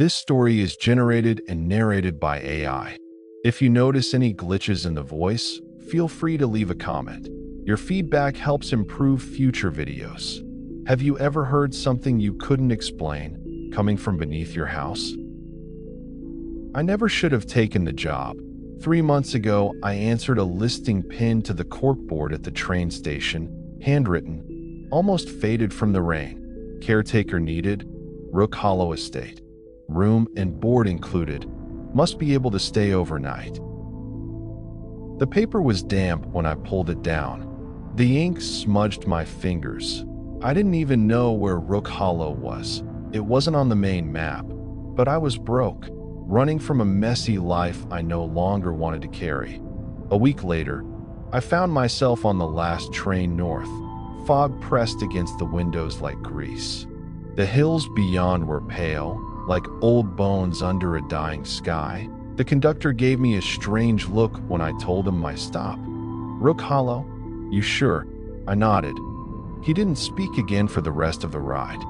This story is generated and narrated by AI. If you notice any glitches in the voice, feel free to leave a comment. Your feedback helps improve future videos. Have you ever heard something you couldn't explain coming from beneath your house? I never should have taken the job. 3 months ago, I answered a listing pinned to the corkboard at the train station, handwritten, almost faded from the rain. Caretaker needed, Rook Hollow Estate. Room and board included. Must be able to stay overnight. The paper was damp when I pulled it down. The ink smudged my fingers. I didn't even know where Rook Hollow was. It wasn't on the main map. But I was broke, running from a messy life I no longer wanted to carry. A week later, I found myself on the last train north. Fog pressed against the windows like grease. The hills beyond were pale, like old bones under a dying sky. The conductor gave me a strange look when I told him my stop. Rook Hollow? You sure? I nodded. He didn't speak again for the rest of the ride.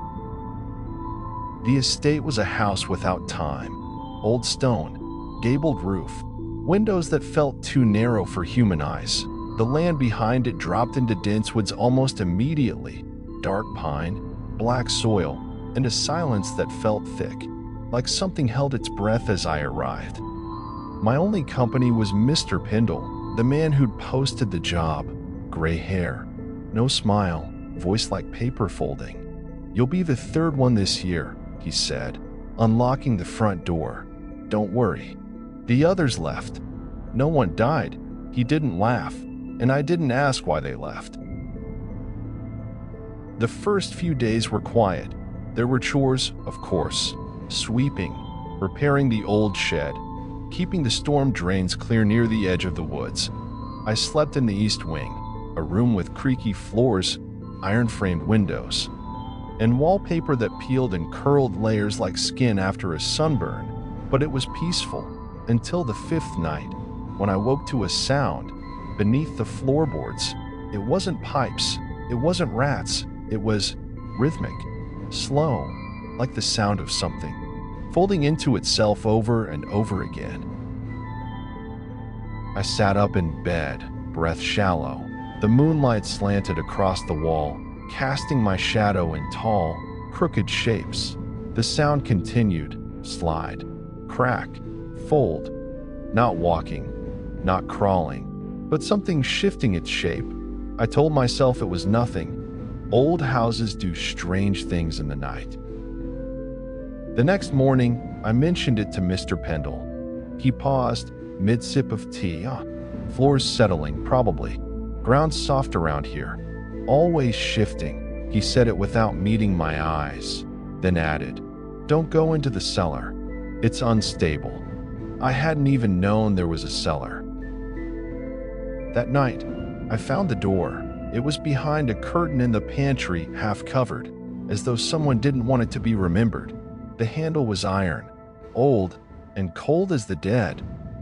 The estate was a house without time. Old stone, gabled roof, windows that felt too narrow for human eyes. The land behind it dropped into dense woods almost immediately. Dark pine, black soil, and a silence that felt thick, like something held its breath as I arrived. My only company was Mr. Pendle, the man who'd posted the job. Gray hair, no smile, voice like paper folding. You'll be the third one this year, he said, unlocking the front door. Don't worry. The others left. No one died. He didn't laugh, and I didn't ask why they left. The first few days were quiet. There were chores, of course, sweeping, repairing the old shed, keeping the storm drains clear near the edge of the woods. I slept in the east wing, a room with creaky floors, iron-framed windows, and wallpaper that peeled in curled layers like skin after a sunburn. But it was peaceful until the 5th night, when I woke to a sound beneath the floorboards. It wasn't pipes, it wasn't rats, it was rhythmic. Slow, like the sound of something, folding into itself over and over again. I sat up in bed, breath shallow. The moonlight slanted across the wall, casting my shadow in tall, crooked shapes. The sound continued, slide, crack, fold, not walking, not crawling, but something shifting its shape. I told myself it was nothing. Old houses do strange things in the night. The next morning, I mentioned it to Mr. Pendle. He paused, mid-sip of tea. Floors settling, probably. Ground soft around here. Always shifting. He said it without meeting my eyes, then added, Don't go into the cellar. It's unstable. I hadn't even known there was a cellar. That night, I found the door. It was behind a curtain in the pantry, half covered, as though someone didn't want it to be remembered. The handle was iron, old, and cold as the dead.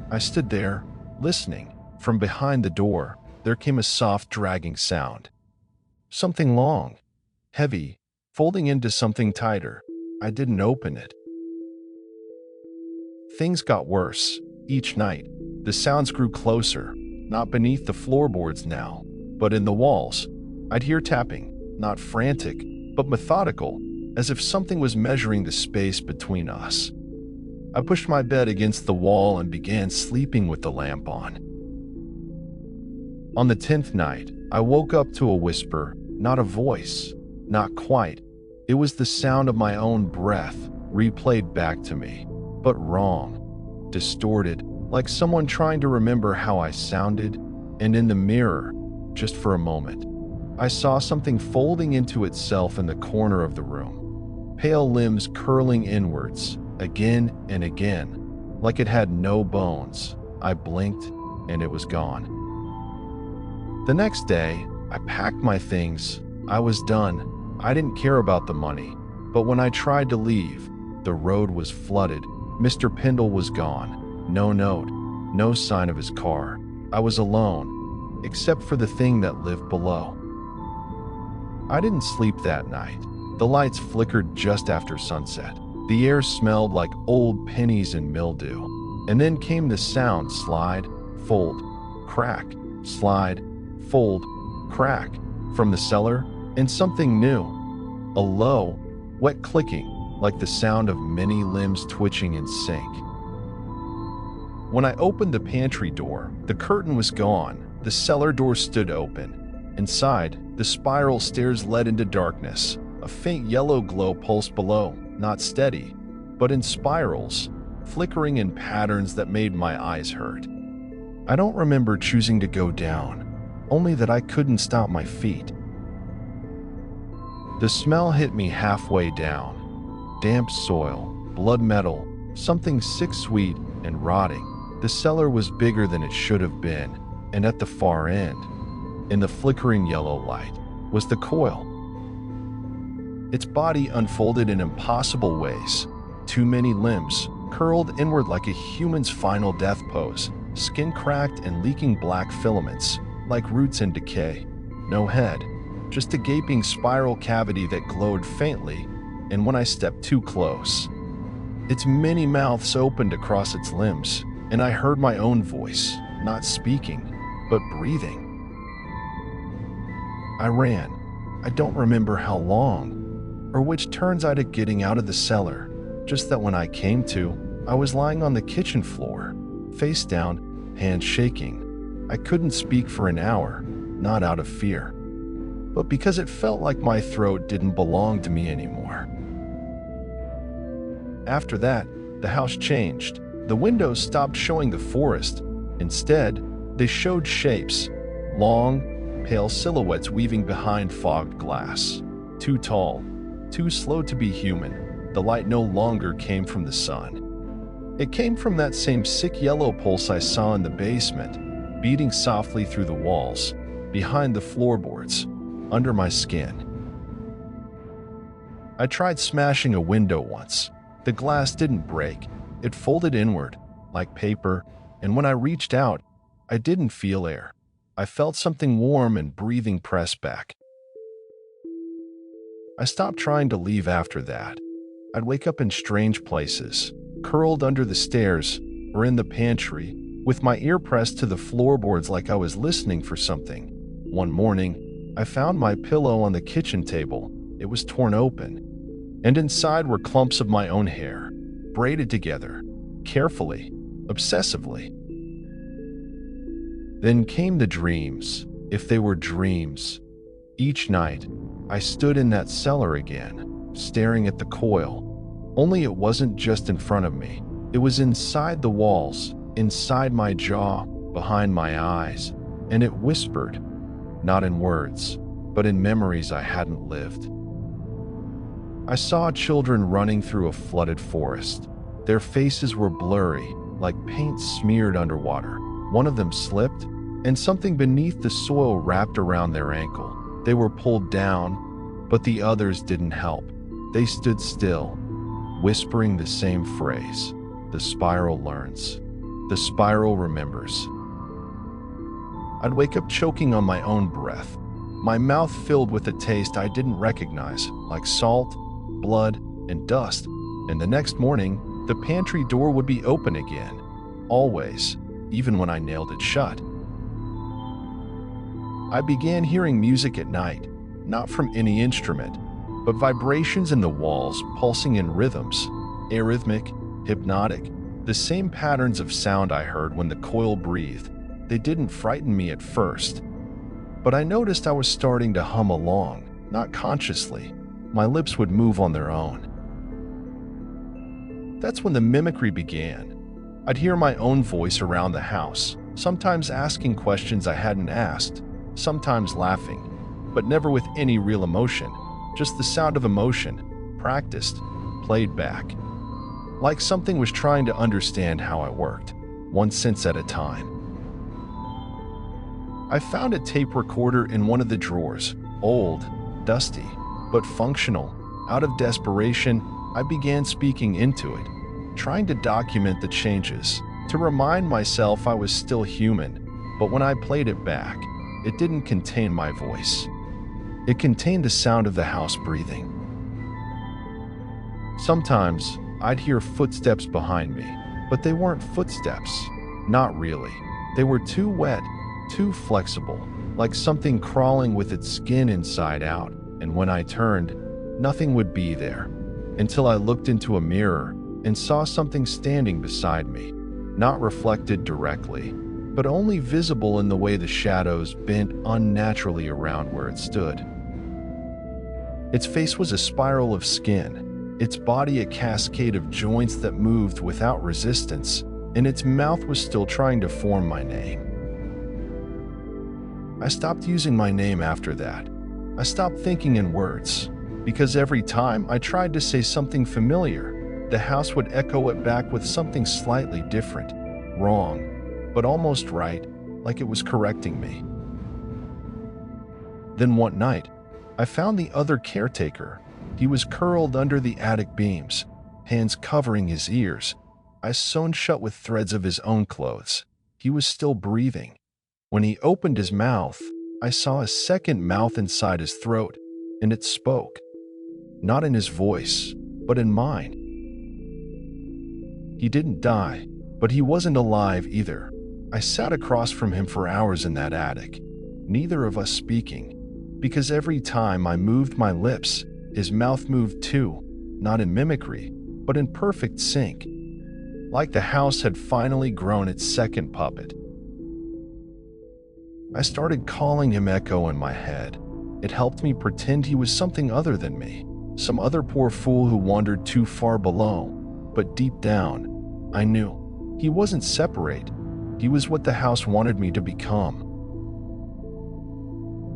I stood there, listening. From behind the door, there came a soft, dragging sound. Something long, heavy, folding into something tighter. I didn't open it. Things got worse. Each night, the sounds grew closer, not beneath the floorboards now, but in the walls. I'd hear tapping, not frantic, but methodical, as if something was measuring the space between us. I pushed my bed against the wall and began sleeping with the lamp on. On the 10th night, I woke up to a whisper, not a voice, not quite. It was the sound of my own breath, replayed back to me, but wrong, distorted, like someone trying to remember how I sounded, and in the mirror, just for a moment, I saw something folding into itself in the corner of the room. Pale limbs curling inwards, again and again, like it had no bones. I blinked, and it was gone. The next day, I packed my things. I was done. I didn't care about the money. But when I tried to leave, the road was flooded. Mr. Pendle was gone. No note, no sign of his car. I was alone, except for the thing that lived below. I didn't sleep that night. The lights flickered just after sunset. The air smelled like old pennies and mildew. And then came the sound: slide, fold, crack, slide, fold, crack, from the cellar, and something new. A low, wet clicking, like the sound of many limbs twitching in sync. When I opened the pantry door, the curtain was gone. The cellar door stood open. Inside, the spiral stairs led into darkness. A faint yellow glow pulsed below, not steady, but in spirals, flickering in patterns that made my eyes hurt. I don't remember choosing to go down, only that I couldn't stop my feet. The smell hit me halfway down. Damp soil, blood metal, something sick, sweet, and rotting. The cellar was bigger than it should have been, and at the far end, in the flickering yellow light, was the coil. Its body unfolded in impossible ways. Too many limbs, curled inward like a human's final death pose, skin cracked and leaking black filaments, like roots in decay. No head, just a gaping spiral cavity that glowed faintly, and when I stepped too close, its many mouths opened across its limbs, and I heard my own voice, not speaking, but breathing. I ran. I don't remember how long, or which turns I took getting out of the cellar, just that when I came to, I was lying on the kitchen floor, face down, hands shaking. I couldn't speak for an hour, not out of fear, but because it felt like my throat didn't belong to me anymore. After that, the house changed. The windows stopped showing the forest. Instead, they showed shapes, long, pale silhouettes weaving behind fogged glass. Too tall, too slow to be human, the light no longer came from the sun. It came from that same sick yellow pulse I saw in the basement, beating softly through the walls, behind the floorboards, under my skin. I tried smashing a window once. The glass didn't break. It folded inward, like paper, and when I reached out, I didn't feel air. I felt something warm and breathing press back. I stopped trying to leave after that. I'd wake up in strange places, curled under the stairs or in the pantry, with my ear pressed to the floorboards like I was listening for something. One morning, I found my pillow on the kitchen table. It was torn open, and inside were clumps of my own hair, braided together, carefully, obsessively. Then came the dreams, if they were dreams. Each night, I stood in that cellar again, staring at the coil. Only it wasn't just in front of me. It was inside the walls, inside my jaw, behind my eyes, and it whispered, not in words, but in memories I hadn't lived. I saw children running through a flooded forest. Their faces were blurry, like paint smeared underwater. One of them slipped, and something beneath the soil wrapped around their ankle. They were pulled down, but the others didn't help. They stood still, whispering the same phrase. The spiral learns. The spiral remembers. I'd wake up choking on my own breath, my mouth filled with a taste I didn't recognize, like salt, blood, and dust. And the next morning, the pantry door would be open again. Always, even when I nailed it shut. I began hearing music at night, not from any instrument, but vibrations in the walls pulsing in rhythms, arrhythmic, hypnotic, the same patterns of sound I heard when the coil breathed. They didn't frighten me at first, but I noticed I was starting to hum along, not consciously. My lips would move on their own. That's when the mimicry began. I'd hear my own voice around the house, sometimes asking questions I hadn't asked, sometimes laughing, but never with any real emotion, just the sound of emotion, practiced, played back. Like something was trying to understand how I worked, one sense at a time. I found a tape recorder in one of the drawers, old, dusty, but functional. Out of desperation, I began speaking into it, trying to document the changes, to remind myself I was still human. But when I played it back, it didn't contain my voice. It contained the sound of the house breathing. Sometimes I'd hear footsteps behind me, but they weren't footsteps. Not really. They were too wet, too flexible, like something crawling with its skin inside out. And when I turned, nothing would be there. Until I looked into a mirror and saw something standing beside me, not reflected directly, but only visible in the way the shadows bent unnaturally around where it stood. Its face was a spiral of skin, its body a cascade of joints that moved without resistance, and its mouth was still trying to form my name. I stopped using my name after that. I stopped thinking in words, because every time I tried to say something familiar, the house would echo it back with something slightly different, wrong, but almost right, like it was correcting me. Then one night, I found the other caretaker. He was curled under the attic beams, hands covering his ears, eyes sewn shut with threads of his own clothes. He was still breathing. When he opened his mouth, I saw a second mouth inside his throat, and it spoke. Not in his voice, but in mine. He didn't die, but he wasn't alive either. I sat across from him for hours in that attic, neither of us speaking, because every time I moved my lips, his mouth moved too, not in mimicry, but in perfect sync, like the house had finally grown its second puppet. I started calling him Echo in my head. It helped me pretend he was something other than me, some other poor fool who wandered too far below. But deep down, I knew he wasn't separate. He was what the house wanted me to become.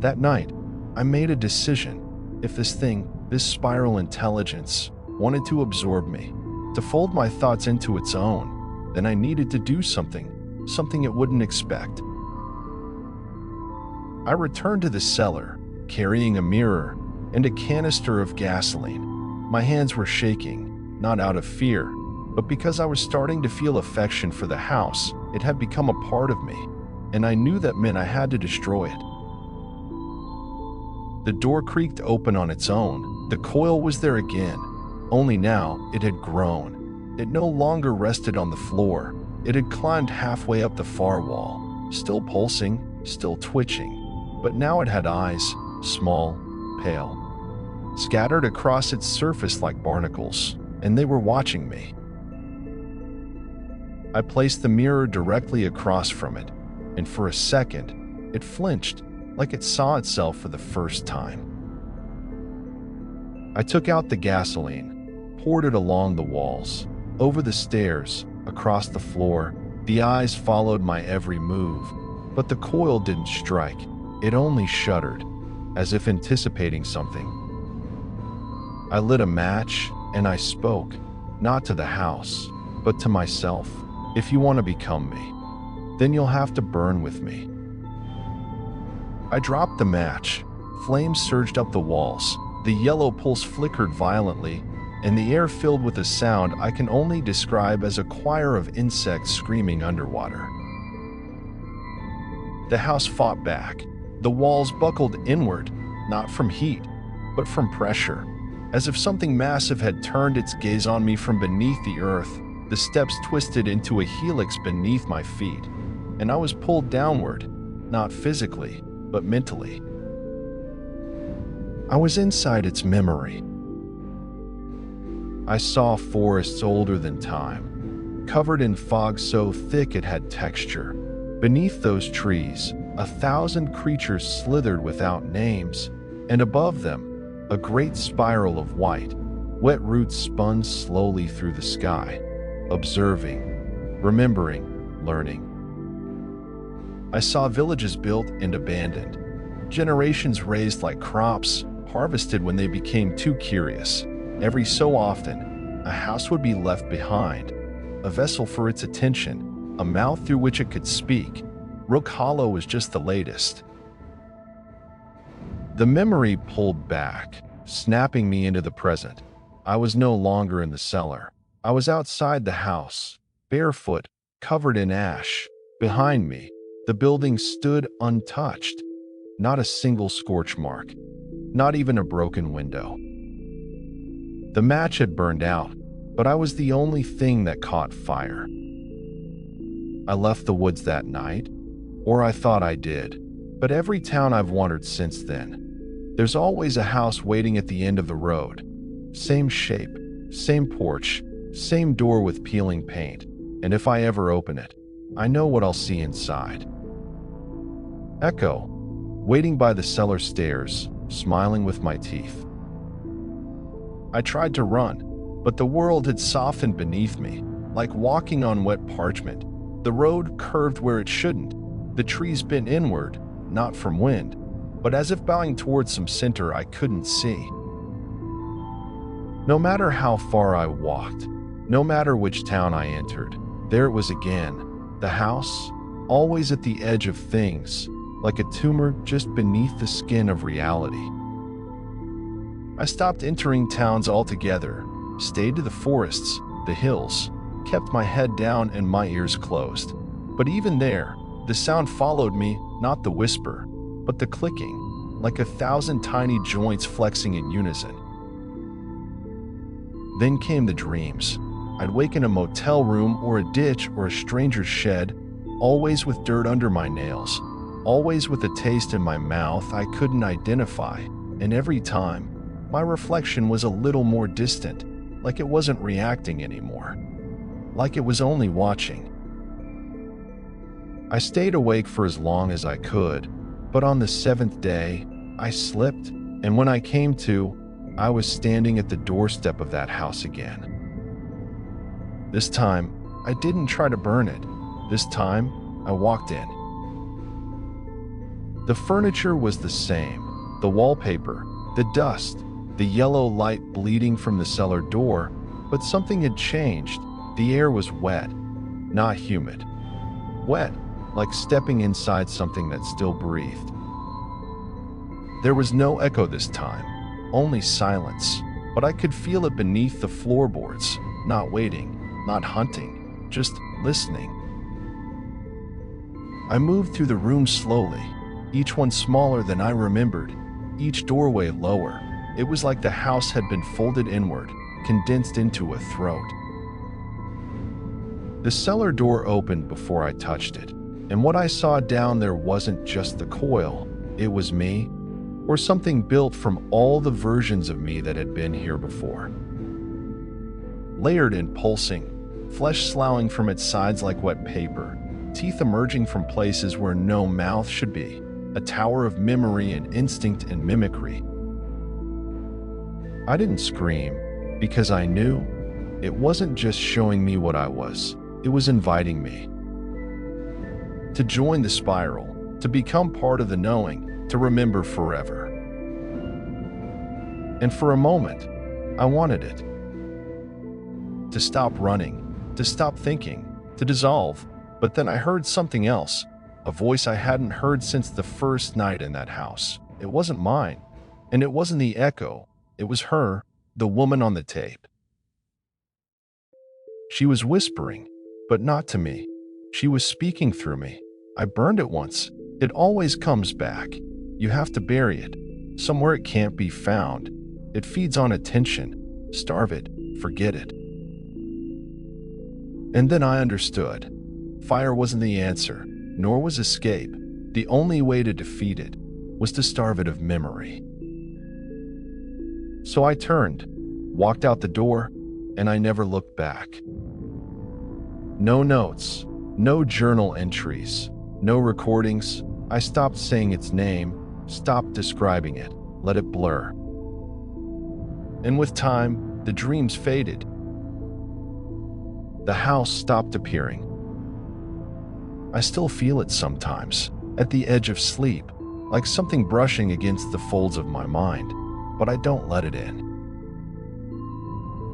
That night, I made a decision. If this thing, this spiral intelligence, wanted to absorb me, to fold my thoughts into its own, then I needed to do something it wouldn't expect. I returned to the cellar, carrying a mirror and a canister of gasoline. My hands were shaking, not out of fear, but because I was starting to feel affection for the house. It had become a part of me, and I knew that meant I had to destroy it. The door creaked open on its own. The coil was there again, only now it had grown. It no longer rested on the floor. It had climbed halfway up the far wall, still pulsing, still twitching. But now it had eyes, small, pale, scattered across its surface like barnacles, and they were watching me. I placed the mirror directly across from it, and for a second, it flinched, like it saw itself for the first time. I took out the gasoline, poured it along the walls, over the stairs, across the floor. The eyes followed my every move, but the coil didn't strike. It only shuddered, as if anticipating something. I lit a match, and I spoke, not to the house, but to myself. If you want to become me, then you'll have to burn with me. I dropped the match. Flames surged up the walls. The yellow pulse flickered violently, and the air filled with a sound I can only describe as a choir of insects screaming underwater. The house fought back. The walls buckled inward, not from heat, but from pressure. As if something massive had turned its gaze on me from beneath the earth, the steps twisted into a helix beneath my feet, and I was pulled downward, not physically, but mentally. I was inside its memory. I saw forests older than time, covered in fog so thick it had texture. Beneath those trees, 1,000 creatures slithered without names, and above them, a great spiral of white, wet roots spun slowly through the sky, observing, remembering, learning. I saw villages built and abandoned, generations raised like crops, harvested when they became too curious. Every so often, a house would be left behind, a vessel for its attention, a mouth through which it could speak. Rook Hollow was just the latest. The memory pulled back, snapping me into the present. I was no longer in the cellar. I was outside the house, barefoot, covered in ash. Behind me, the building stood untouched. Not a single scorch mark, not even a broken window. The match had burned out, but I was the only thing that caught fire. I left the woods that night, or I thought I did, but every town I've wandered since then, there's always a house waiting at the end of the road. Same shape, same porch, same door with peeling paint, and if I ever open it, I know what I'll see inside. Echo, waiting by the cellar stairs, smiling with my teeth. I tried to run, but the world had softened beneath me, like walking on wet parchment. The road curved where it shouldn't, the trees bent inward, not from wind, but as if bowing towards some center I couldn't see. No matter how far I walked, no matter which town I entered, there it was again, the house, always at the edge of things, like a tumor just beneath the skin of reality. I stopped entering towns altogether, stayed to the forests, the hills, kept my head down and my ears closed. But even there, the sound followed me, not the whisper, but the clicking, like 1,000 tiny joints flexing in unison. Then came the dreams. I'd wake in a motel room or a ditch or a stranger's shed, always with dirt under my nails, always with a taste in my mouth I couldn't identify, and every time, my reflection was a little more distant, like it wasn't reacting anymore, like it was only watching. I stayed awake for as long as I could, but on the 7th day, I slipped, and when I came to, I was standing at the doorstep of that house again. This time, I didn't try to burn it. This time, I walked in. The furniture was the same, the wallpaper, the dust, the yellow light bleeding from the cellar door, but something had changed. The air was wet, not humid. Wet, like stepping inside something that still breathed. There was no echo this time, only silence, but I could feel it beneath the floorboards, not waiting, not hunting, just listening. I moved through the room slowly, each one smaller than I remembered, each doorway lower. It was like the house had been folded inward, condensed into a throat. The cellar door opened before I touched it, and what I saw down there wasn't just the coil, it was me, or something built from all the versions of me that had been here before. Layered and pulsing, flesh sloughing from its sides like wet paper, teeth emerging from places where no mouth should be, a tower of memory and instinct and mimicry. I didn't scream, because I knew it wasn't just showing me what I was, it was inviting me to join the spiral, to become part of the knowing, to remember forever. And for a moment, I wanted it. To stop running, to stop thinking, to dissolve, but then I heard something else, a voice I hadn't heard since the first night in that house. It wasn't mine, and it wasn't the echo. It was her, the woman on the tape. She was whispering, but not to me. She was speaking through me. I burned it once. It always comes back. You have to bury it, somewhere it can't be found. It feeds on attention. Starve it, forget it. And then I understood. Fire wasn't the answer, nor was escape. The only way to defeat it was to starve it of memory. So I turned, walked out the door, and I never looked back. No notes, no journal entries, no recordings. I stopped saying its name, stopped describing it, let it blur. And with time, the dreams faded. The house stopped appearing. I still feel it sometimes, at the edge of sleep, like something brushing against the folds of my mind, but I don't let it in.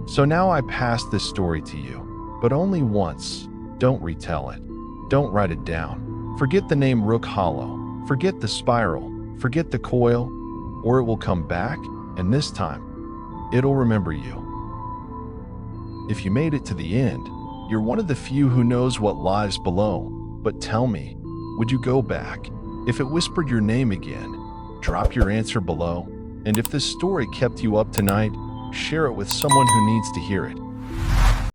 So now I pass this story to you, but only once. Don't retell it. Don't write it down. Forget the name Rook Hollow. Forget the spiral. Forget the coil, or it will come back, and this time, it'll remember you. If you made it to the end, you're one of the few who knows what lies below. But tell me, would you go back? If it whispered your name again, drop your answer below. And if this story kept you up tonight, share it with someone who needs to hear it.